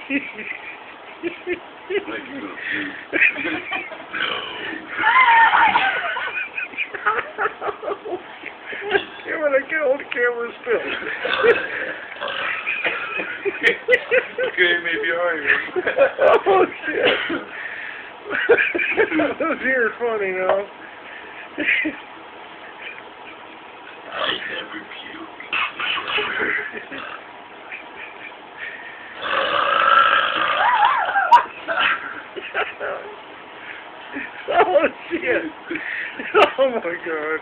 Camera, get old camera still. Okay, maybe alright. Oh shit. Those ears funny now. I never puke. Oh shit. Oh my god.